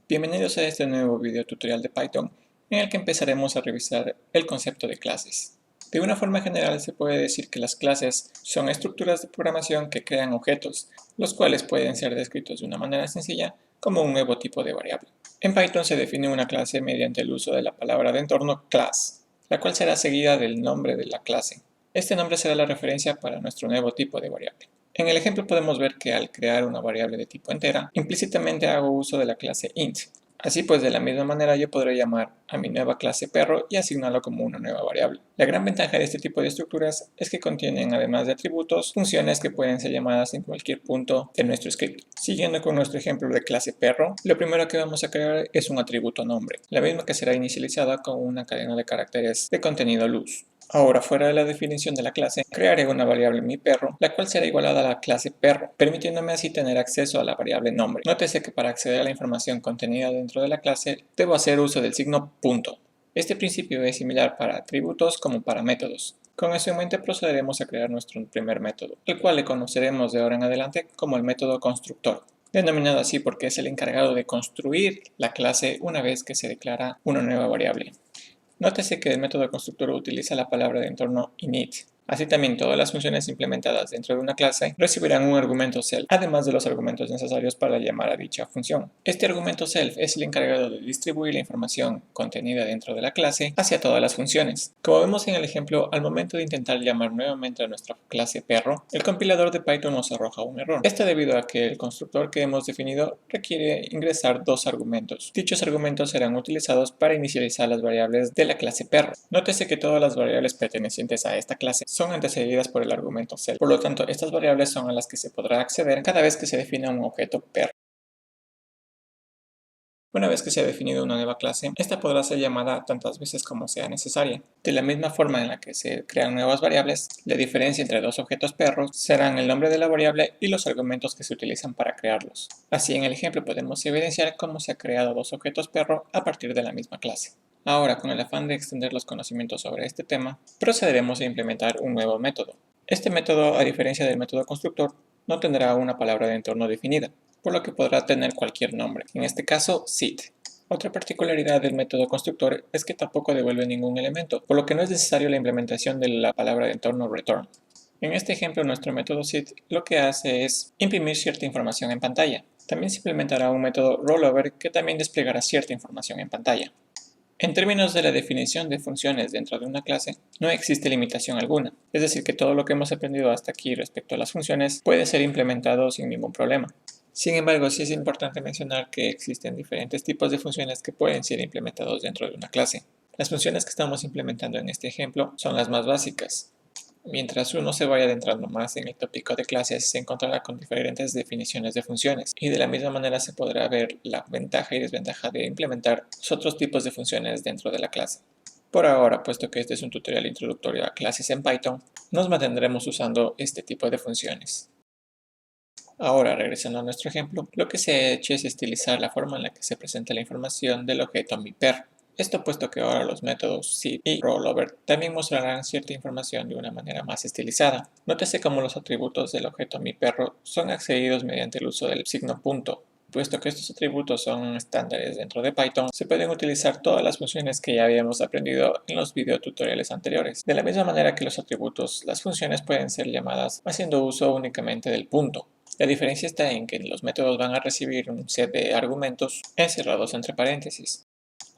Bienvenidos a este nuevo video tutorial de Python en el que empezaremos a revisar el concepto de clases. De una forma general se puede decir que las clases son estructuras de programación que crean objetos, los cuales pueden ser descritos de una manera sencilla como un nuevo tipo de variable. En Python se define una clase mediante el uso de la palabra de entorno class, la cual será seguida del nombre de la clase. Este nombre será la referencia para nuestro nuevo tipo de variable. En el ejemplo podemos ver que al crear una variable de tipo entera, implícitamente hago uso de la clase int. Así pues, de la misma manera yo podré llamar a mi nueva clase perro y asignarlo como una nueva variable. La gran ventaja de este tipo de estructuras es que contienen, además de atributos, funciones que pueden ser llamadas en cualquier punto de nuestro script. Siguiendo con nuestro ejemplo de clase perro, lo primero que vamos a crear es un atributo nombre, la misma que será inicializada con una cadena de caracteres de contenido luz. Ahora, fuera de la definición de la clase, crearé una variable miPerro, la cual será igualada a la clase perro, permitiéndome así tener acceso a la variable nombre. Nótese que para acceder a la información contenida dentro de la clase, debo hacer uso del signo punto. Este principio es similar para atributos como para métodos. Con eso en mente procederemos a crear nuestro primer método, el cual le conoceremos de ahora en adelante como el método constructor, denominado así porque es el encargado de construir la clase una vez que se declara una nueva variable. Nótese que el método constructor utiliza la palabra de entorno init. Así también todas las funciones implementadas dentro de una clase recibirán un argumento self, además de los argumentos necesarios para llamar a dicha función. Este argumento self es el encargado de distribuir la información contenida dentro de la clase hacia todas las funciones. Como vemos en el ejemplo, al momento de intentar llamar nuevamente a nuestra clase perro, el compilador de Python nos arroja un error. Esto debido a que el constructor que hemos definido requiere ingresar dos argumentos. Dichos argumentos serán utilizados para inicializar las variables de la clase perro. Nótese que todas las variables pertenecientes a esta clase son antecedidas por el argumento self. Por lo tanto, estas variables son a las que se podrá acceder cada vez que se defina un objeto perro. Una vez que se ha definido una nueva clase, esta podrá ser llamada tantas veces como sea necesaria. De la misma forma en la que se crean nuevas variables, la diferencia entre dos objetos perros serán el nombre de la variable y los argumentos que se utilizan para crearlos. Así en el ejemplo podemos evidenciar cómo se ha creado dos objetos perro a partir de la misma clase. Ahora, con el afán de extender los conocimientos sobre este tema, procederemos a implementar un nuevo método. Este método, a diferencia del método constructor, no tendrá una palabra de entorno definida, por lo que podrá tener cualquier nombre, en este caso sit. Otra particularidad del método constructor es que tampoco devuelve ningún elemento, por lo que no es necesario la implementación de la palabra de entorno return. En este ejemplo, nuestro método sit lo que hace es imprimir cierta información en pantalla. También se implementará un método rollover que también desplegará cierta información en pantalla. En términos de la definición de funciones dentro de una clase, no existe limitación alguna, es decir que todo lo que hemos aprendido hasta aquí respecto a las funciones puede ser implementado sin ningún problema. Sin embargo, sí es importante mencionar que existen diferentes tipos de funciones que pueden ser implementados dentro de una clase. Las funciones que estamos implementando en este ejemplo son las más básicas. Mientras uno se vaya adentrando más en el tópico de clases, se encontrará con diferentes definiciones de funciones y de la misma manera se podrá ver la ventaja y desventaja de implementar los otros tipos de funciones dentro de la clase. Por ahora, puesto que este es un tutorial introductorio a clases en Python, nos mantendremos usando este tipo de funciones. Ahora, regresando a nuestro ejemplo, lo que se ha hecho es estilizar la forma en la que se presenta la información del objeto miPerro. Esto puesto que ahora los métodos sit y rollover también mostrarán cierta información de una manera más estilizada. Nótese cómo los atributos del objeto miPerro son accedidos mediante el uso del signo punto. Puesto que estos atributos son estándares dentro de Python, se pueden utilizar todas las funciones que ya habíamos aprendido en los videotutoriales anteriores. De la misma manera que los atributos, las funciones pueden ser llamadas haciendo uso únicamente del punto. La diferencia está en que los métodos van a recibir un set de argumentos encerrados entre paréntesis.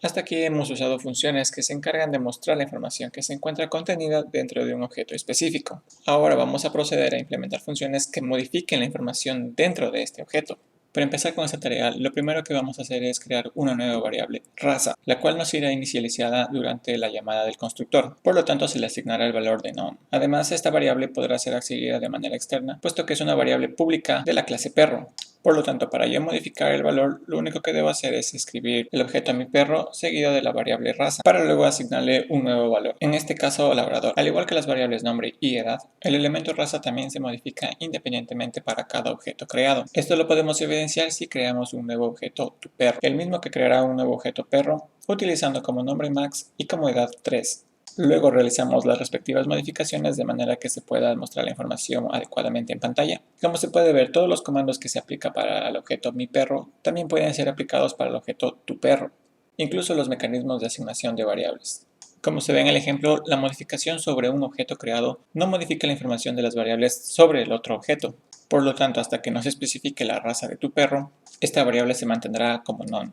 Hasta aquí hemos usado funciones que se encargan de mostrar la información que se encuentra contenida dentro de un objeto específico. Ahora vamos a proceder a implementar funciones que modifiquen la información dentro de este objeto. Para empezar con esta tarea, lo primero que vamos a hacer es crear una nueva variable, raza, la cual nos irá inicializada durante la llamada del constructor, por lo tanto se le asignará el valor de none. Además, esta variable podrá ser accedida de manera externa, puesto que es una variable pública de la clase perro. Por lo tanto, para yo modificar el valor, lo único que debo hacer es escribir el objeto miPerro seguido de la variable raza, para luego asignarle un nuevo valor, en este caso labrador. Al igual que las variables nombre y edad, el elemento raza también se modifica independientemente para cada objeto creado. Esto lo podemos evidenciar si creamos un nuevo objeto toPerro, el mismo que creará un nuevo objeto perro, utilizando como nombre max y como edad 3. Luego realizamos las respectivas modificaciones de manera que se pueda mostrar la información adecuadamente en pantalla. Como se puede ver, todos los comandos que se aplican para el objeto MiPerro también pueden ser aplicados para el objeto TuPerro, incluso los mecanismos de asignación de variables. Como se ve en el ejemplo, la modificación sobre un objeto creado no modifica la información de las variables sobre el otro objeto. Por lo tanto, hasta que no se especifique la raza de tu perro, esta variable se mantendrá como none.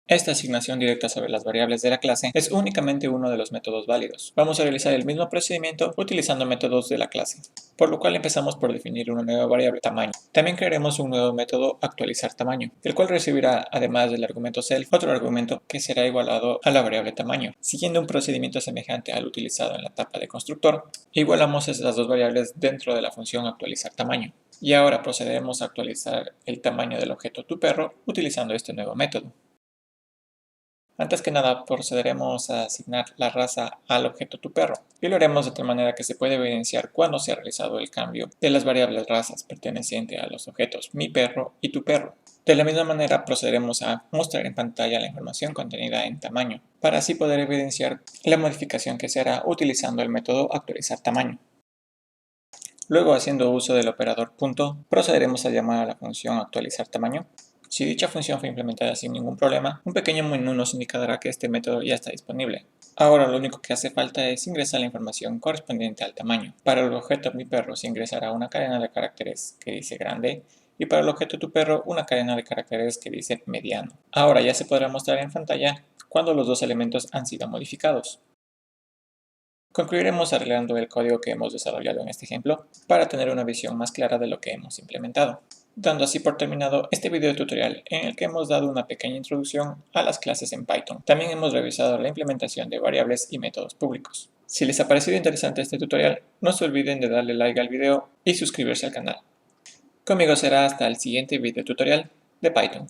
Esta asignación directa sobre las variables de la clase es únicamente uno de los métodos válidos. Vamos a realizar el mismo procedimiento utilizando métodos de la clase, por lo cual empezamos por definir una nueva variable tamaño. También crearemos un nuevo método actualizar tamaño, el cual recibirá, además del argumento self, otro argumento que será igualado a la variable tamaño. Siguiendo un procedimiento semejante al utilizado en la etapa de constructor, igualamos estas dos variables dentro de la función actualizar tamaño. Y ahora procederemos a actualizar el tamaño del objeto TuPerro utilizando este nuevo método. Antes que nada, procederemos a asignar la raza al objeto TuPerro y lo haremos de tal manera que se pueda evidenciar cuándo se ha realizado el cambio de las variables razas pertenecientes a los objetos MiPerro y TuPerro. De la misma manera, procederemos a mostrar en pantalla la información contenida en tamaño, para así poder evidenciar la modificación que se hará utilizando el método actualizar tamaño. Luego, haciendo uso del operador punto, procederemos a llamar a la función actualizar tamaño. Si dicha función fue implementada sin ningún problema, un pequeño menú nos indicará que este método ya está disponible. Ahora lo único que hace falta es ingresar la información correspondiente al tamaño. Para el objeto MiPerro se ingresará una cadena de caracteres que dice grande y para el objeto TuPerro una cadena de caracteres que dice mediano. Ahora ya se podrá mostrar en pantalla cuando los dos elementos han sido modificados. Concluiremos arreglando el código que hemos desarrollado en este ejemplo para tener una visión más clara de lo que hemos implementado, dando así por terminado este video tutorial en el que hemos dado una pequeña introducción a las clases en Python. También hemos revisado la implementación de variables y métodos públicos. Si les ha parecido interesante este tutorial, no se olviden de darle like al video y suscribirse al canal. Conmigo será hasta el siguiente video tutorial de Python.